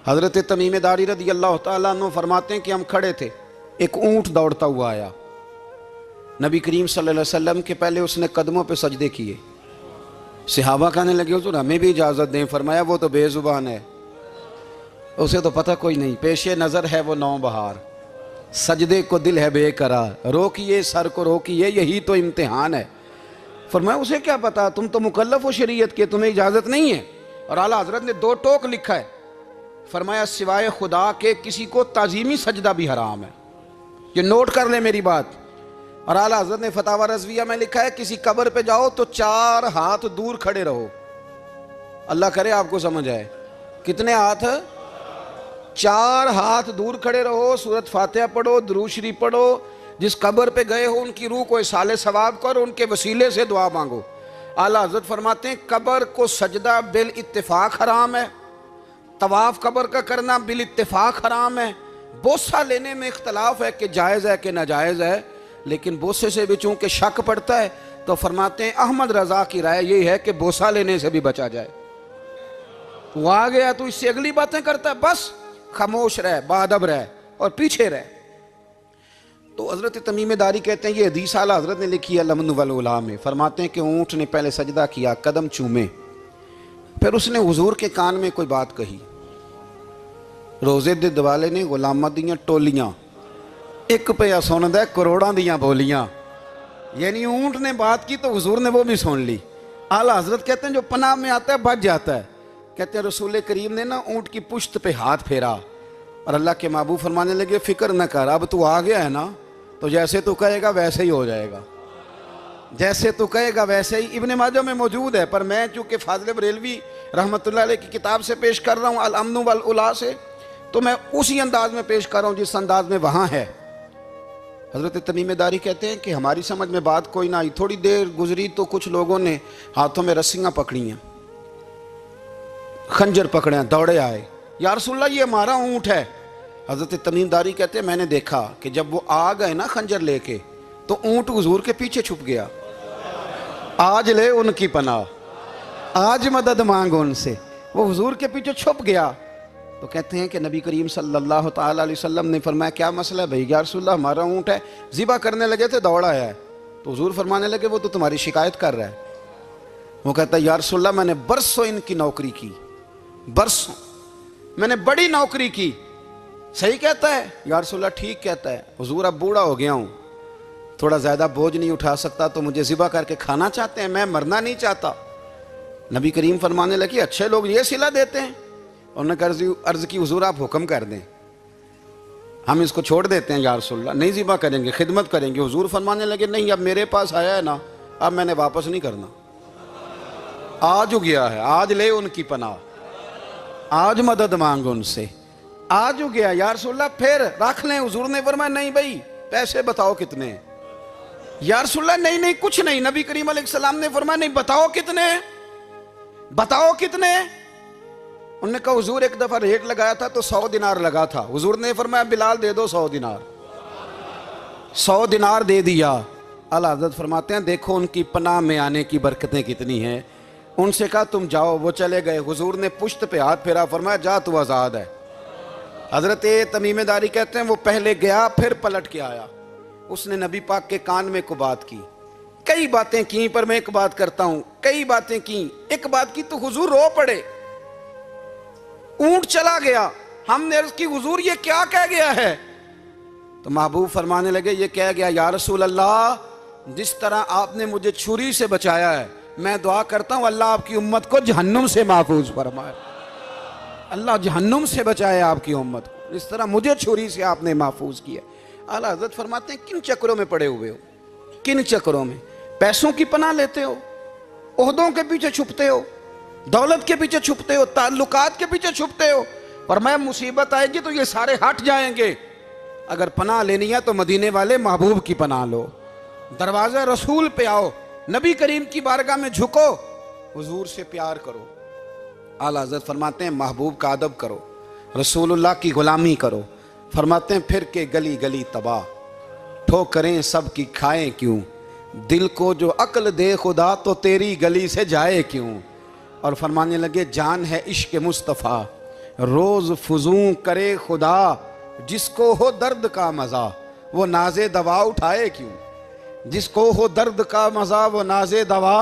हज़रत तमीम दारी रज़ी अल्लाह तआला अन्हु फरमाते हैं कि हम खड़े थे, एक ऊँट दौड़ता हुआ आया। नबी करीम सल्लल्लाहु अलैहि वसल्लम के पहले उसने कदमों पे सजदे किए। सहाबा कहने लगे हुज़ूर हमें भी इजाज़त दें। फरमाया वो तो बेज़ुबान है, उसे तो पता कोई नहीं, पेशे नज़र है वो नौबहार, सजदे को दिल है बेकरार, रोकिए सर को रोकिए यही तो इम्तिहान है। फरमाया उसे क्या पता, तुम तो मुकल्लफ हो शरीयत के, तुम्हें इजाज़त नहीं है। और आला हज़रत ने 2 टोक लिखा है, फरमाया सिवाय खुदा के किसी को ताज़ीमी सजदा भी हराम है। ये नोट कर ले मेरी बात। और आला हज़रत ने फतावा रज़विया में लिखा है किसी कब्र पे जाओ तो 4 हाथ दूर खड़े रहो। अल्लाह करे आपको समझ आए। कितने हाथ? 4 हाथ दूर खड़े रहो, सूरत फातिहा पढ़ो, दुरूद शरीफ पढ़ो, जिस कब्र पे गए हो उनकी रूह को इसाले सवाब करो, उनके वसीले से दुआ मांगो। आला हज़रत फरमाते हैं कब्र को सजदा बिल इत्तिफाक हराम है, तवाफ कब्र का करना बिल इत्तिफाक हराम है। बोसा लेने में इख्तलाफ है कि जायज़ है कि नाजायज़ है, लेकिन बोसे से भी चूंकि शक पड़ता है तो फरमाते हैं अहमद रज़ा की राय यही है कि बोसा लेने से भी बचा जाए। वो आ गया तो इससे अगली बातें करता है, बस खामोश रह, बाअदब रह और पीछे रह। तो हज़रत तमीम दारी कहते हैं ये हदीस आला हज़रत ने लिखी है लमन वल उला में। फरमाते हैं कि ऊँट ने पहले सजदा किया, कदम चूमे, फिर उसने हुजूर के कान में कोई बात कही। रोज़े दे दिवाले ने गुलामां दियां टोलियां, एक पिया सुनदा करोड़ां दियां बोलियां। यानी ऊँट ने बात की तो हुजूर ने वो भी सुन ली। आला हज़रत कहते हैं जो पनाह में आता है बच जाता है। कहते हैं रसूल करीम ने ना ऊँट की पुश्त पे हाथ फेरा और अल्लाह के महबूब फरमाने लगे फिक्र न कर, अब तू आ गया है ना तो जैसे तू कहेगा वैसे ही हो जाएगा, जैसे तू कहेगा वैसे ही। इब्ने माजा में मौजूद है, पर मैं चूँकि फाज़िल बरेलवी रहमतुल्लाह अलैह की किताब से पेश कर रहा हूँ अल अम्न वल उला से, तो मैं उसी अंदाज में पेश कर रहा हूँ जिस अंदाज में वहाँ है। हज़रत तमीम दारी कहते हैं कि हमारी समझ में बात कोई ना आई। थोड़ी देर गुजरी तो कुछ लोगों ने हाथों में रस्सियाँ पकड़ी हैं, खंजर पकड़े हैं, दौड़े आए, या रसूलल्लाह ये हमारा ऊँट है। हज़रत तमीम दारी कहते हैं मैंने देखा कि जब वो आ गए ना खंजर लेके तो ऊँट हुजूर के पीछे छुप गया। आज ले उनकी पनाह, आज मदद मांगो उनसे, वो हुजूर के पीछे छुप गया। तो कहते हैं कि नबी करीम सल्लल्लाहु ताला अलैहि वसल्लम ने फरमाया क्या मसला है भाई? या रसूलल्लाह हमारा ऊँट है, ज़िबा करने लगे थे दौड़ा आया है। तो हुजूर फरमाने लगे वो तो तुम्हारी शिकायत कर रहा है। वो कहता है या रसूलल्लाह मैंने बरसों इनकी नौकरी की, बरसों मैंने बड़ी नौकरी की। सही कहता है या रसूलल्लाह? ठीक कहता है। हुजूर अब बूढ़ा हो गया हूँ, थोड़ा ज़्यादा बोझ नहीं उठा सकता, तो मुझे ज़िबा करके खाना चाहते हैं, मैं मरना नहीं चाहता। नबी करीम फरमाने लगे अच्छे लोग ये सिला देते हैं। उन्होंने अर्ज़ की हुजूर आप हुक्म कर दें, हम इसको छोड़ देते हैं या रसूलल्लाह, नहीं ज़िबा करेंगे, खिदमत करेंगे। हुजूर फरमाने लगे नहीं, अब मेरे पास आया है ना, अब मैंने वापस नहीं करना, आज हो गया है, आज ले उनकी पनाह, आज मदद मांग उनसे, आज हो गया या रसूलल्लाह फिर रख लें। हुजूर ने फरमाया नहीं भाई पैसे बताओ कितने? या रसूलल्लाह नहीं नहीं कुछ नहीं। नबी करीम अलैहिस्सलाम ने फरमाया नहीं बताओ कितने, बताओ कितने? उन्होंने कहा हुजूर एक दफा रेट लगाया था तो 100 दिनार लगा था। हुजूर ने फरमाया बिलाल दे दो 100 दिनार। 100 दिनार दे दिया। आला हज़रत फरमाते हैं देखो उनकी पनाह में आने की बरकतें कितनी हैं। उनसे कहा तुम जाओ, वो चले गए। हुजूर ने पुश्त पे हाथ फेरा, फरमाया जा तू आज़ाद है। हज़रत तमीम दारी कहते हैं वो पहले गया फिर पलट के आया, उसने नबी पाक के कान में को बात की, कई बातें की, पर मैं एक बात करता हूं, कई बातें की, एक बात की तो हुजूर रो पड़े। ऊंट चला गया, हमने अर्ज़ की हुजूर ये क्या कह गया है? तो महबूब फरमाने लगे ये कह गया या रसूल अल्लाह जिस तरह आपने मुझे छुरी से बचाया है, मैं दुआ करता हूं अल्लाह आपकी उम्मत को जहन्नुम से महफूज फरमाए, अल्लाह जहन्नुम से बचाए आपकी उम्मत को, इस तरह मुझे छुरी से आपने महफूज किया। आला हज़रत फरमाते हैं किन चक्रों में पड़े हुए हो, किन चक्रों में? पैसों की पनाह लेते हो, ओहदों के पीछे छुपते हो, दौलत के पीछे छुपते हो, ताल्लुकात के पीछे छुपते हो, पर मैं मुसीबत आएगी तो ये सारे हट जाएंगे। अगर पनाह लेनी है तो मदीने वाले महबूब की पनाह लो, दरवाज़ा रसूल पे आओ, नबी करीम की बारगाह में झुको, हुजूर से प्यार करो। आला हज़रत फरमाते हैं महबूब का अदब करो, रसूलुल्लाह की गुलामी करो। फरमाते हैं फिर के गली गली तबाह, ठोकरें सब की खाएं क्यों, दिल को जो अक्ल दे खुदा तो तेरी गली से जाए क्यों। और फरमाने लगे जान है इश्क मुस्तफ़ा, रोज फजू करे खुदा, जिसको हो दर्द का मजा वो नाजे दवा उठाए क्यों, जिसको हो दर्द का मजा वो नाजे दवा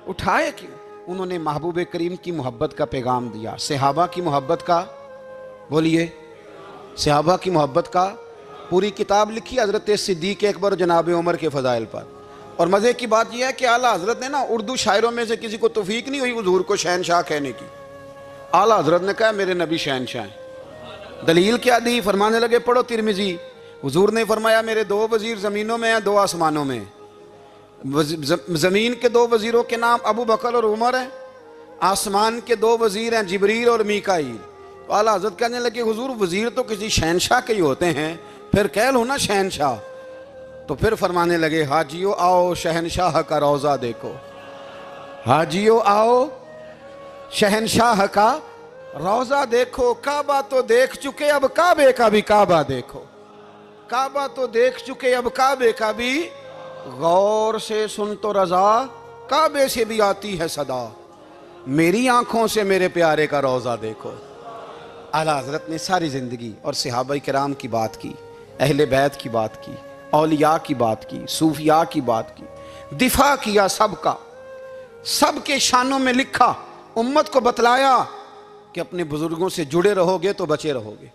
उठाए क्यों। उन्होंने महबूब करीम की मोहब्बत का पैगाम दिया, सहाबा की मोहब्बत का, बोलिए, सहाबा की मोहब्बत का पूरी किताब लिखी हज़रत सिद्दीक़ अकबर और जनाब उमर के फ़ज़ाइल पर। और मज़े की बात यह है कि आला हज़रत ने ना उर्दू शायरों में से किसी को तौफीक नहीं हुई हुजूर को शहनशाह कहने की। आला हज़रत ने कहा मेरे नबी शहनशाह हैं। दलील क्या दी? फरमाने लगे पढ़ो तिरमिज़ी, हुजूर ने फरमाया मेरे दो वज़ीर ज़मीनों में हैं, दो आसमानों में। ज़मीन के दो वज़ीरों के नाम अबू बकर और उमर हैं, आसमान के दो वज़ीर हैं जिब्रील और मीकाईल। तो आला हज़रत कहने लगे हुजूर वज़ीर तो किसी शहनशाह के ही होते हैं, फिर कह लो ना शहनशाह। तो फिर फरमाने लगे हाजियो आओ शहनशाह का रोज़ा देखो, हाजियो आओ शहनशाह का रोज़ा देखो। काबा तो देख चुके अब काबे का भी काबा देखो, काबा तो देख चुके अब काबे का भी, गौर से सुन तो रजा काबे से भी आती है सदा, मेरी आंखों से मेरे प्यारे का रोज़ा देखो। आला हज़रत ने सारी ज़िंदगी और सहाबा किराम की बात की, अहले बैत की बात की, औलिया की बात की, सूफिया की बात की, दिफा किया सबका, सबके शानों में लिखा, उम्मत को बतलाया कि अपने बुजुर्गों से जुड़े रहोगे तो बचे रहोगे।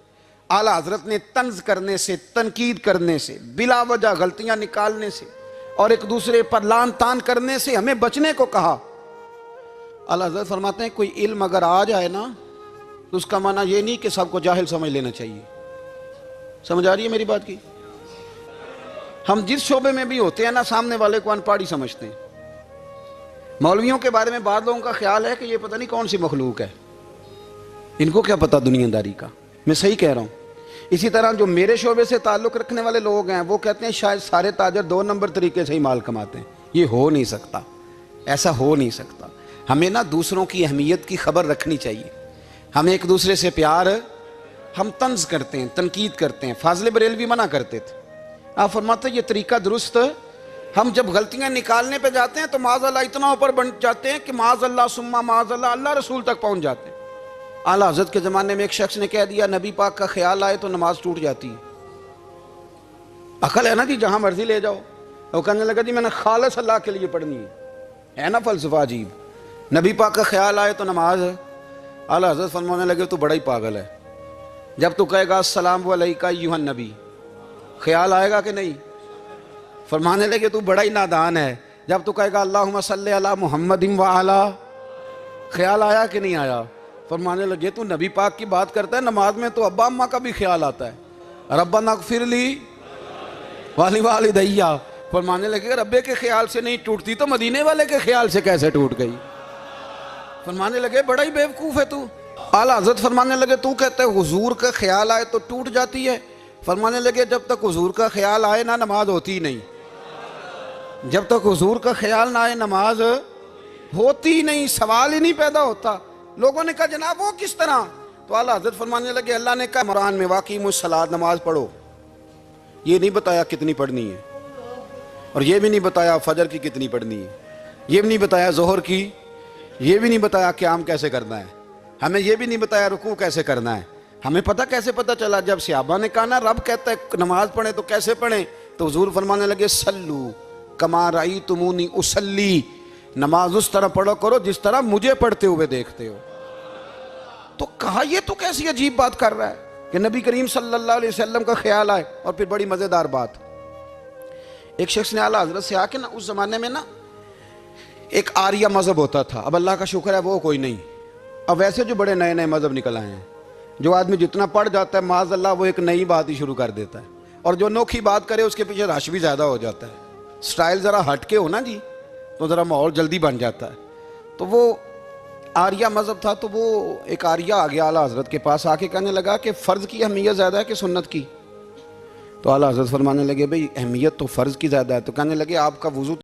आला हज़रत ने तंज करने से, तनकीद करने से, बिला वजह गलतियां निकालने से और एक दूसरे पर लान तान करने से हमें बचने को कहा। आला हज़रत फरमाते हैं कोई इल्म अगर आ जाए ना तो उसका माना ये नहीं कि सबको जाहिल समझ लेना चाहिए। समझ आ रही है मेरी बात की? हम जिस शोबे में भी होते हैं ना, सामने वाले को अनपढ़ ही समझते हैं। मौलवियों के बारे में बाद लोगों का ख्याल है कि ये पता नहीं कौन सी मखलूक है, इनको क्या पता दुनियादारी का। मैं सही कह रहा हूँ। इसी तरह जो मेरे शोबे से ताल्लुक़ रखने वाले लोग हैं वो कहते हैं शायद सारे ताजर 2 नंबर तरीके से ही माल कमाते हैं। ये हो नहीं सकता, ऐसा हो नहीं सकता। हमें ना दूसरों की अहमियत की खबर रखनी चाहिए। हमें एक दूसरे से प्यार, हम तंज करते हैं, तनकीद करते हैं। फाज़िल बरेलवी मना करते थे, आप फरमाते ये तरीका दुरुस्त। हम जब गलतियां निकालने पे जाते हैं तो माज़अल्लाह इतना ऊपर बन जाते हैं कि माज़अल्लाह सुम्मा माज़अल्लाह अल्लाह रसूल तक पहुंच जाते हैं। आला हज़रत के ज़माने में एक शख्स ने कह दिया नबी पाक का ख्याल आए तो नमाज टूट जाती है। अकल है ना जी, जहां मर्जी ले जाओ। वो कहने लगा जी मैंने खालिस अल्लाह के लिए पढ़नी है ना फ़लसफ़ा अजीब। नबी पाक का ख्याल आए तो नमाज। आला हज़रत फरमाने लगे तू बड़ा ही पागल है, जब तू कहेगा अस्सलामु अलैका अय्युहन नबी ख्याल आएगा कि नहीं। फरमाने लगे तू बड़ा ही नादान है, जब तू कहेगा अल्लाहुम्मा सल्ली अला मुहम्मदिन व अला ख्याल आया कि नहीं आया। फरमाने लगे तू नबी पाक की बात करता है, नमाज में तो अब्बा अम्मा का भी ख्याल आता है, रब्बना ग़फ़िरली वाली वालिदैया। फरमाने लगे रब्बे के ख्याल से नहीं टूटती तो मदीने वाले के ख्याल से कैसे टूट गई। फरमाने लगे बड़ा ही बेवकूफ़ है तू। आला हज़रत फरमाने लगे तू कहते है हुजूर का ख्याल आए तो टूट जाती है। फरमाने लगे जब तक हुजूर का ख्याल आए ना नमाज होती ही नहीं, जब तक हुजूर का ख्याल ना आए नमाज होती ही नहीं, सवाल ही नहीं पैदा होता। लोगों ने कहा जनाब वो किस तरह? तो आला हज़रत फरमाने लगे अल्लाह ने कहा कुरान में वाक़िमुस सलात नमाज पढ़ो, ये नहीं बताया कितनी पढ़नी है, और ये भी नहीं बताया फजर की कितनी पढ़नी है, ये भी नहीं बताया ज़ोहर की, ये भी नहीं बताया क़याम कैसे करना है, हमें ये भी नहीं बताया रुकू कैसे करना है। हमें पता कैसे पता चला? जब सहाबा ने कहा ना रब कहता है नमाज पढ़े तो कैसे पढ़ें, तो हुजूर फरमाने लगे सल्लू कमा रअयतुमूनी उसल्ली, नमाज उस तरह पढ़ो करो जिस तरह मुझे पढ़ते हुए देखते हो। तो कहा ये तो कैसी अजीब बात कर रहा है कि नबी करीम सल्लल्लाहु अलैहि वसल्लम का ख्याल आए। और फिर बड़ी मज़ेदार बात, एक शख्स ने आला हज़रत से आके ना, उस ज़माने में ना एक आर्या मज़हब होता था, अब अल्लाह का शुक्र है वो कोई नहीं। अब वैसे जो बड़े नए नए मज़हब निकल आए हैं, जो आदमी जितना पढ़ जाता है माज़अल्लाह वो एक नई बात ही शुरू कर देता है, और जो अनोखी बात करे उसके पीछे रश भी ज़्यादा हो जाता है। स्टाइल ज़रा हट के हो ना जी तो ज़रा माहौल जल्दी बन जाता है। तो वो आर्या मज़हब था, तो वो एक आर्या आ गया आला हज़रत के पास, आके कहने लगा कि फ़र्ज़ की अहमियत ज़्यादा है कि सुन्नत की। तो आला हज़रत फरमाने लगे भाई अहमियत तो फ़र्ज़ की ज़्यादा है। तो कहने लगे आपका वुज़ू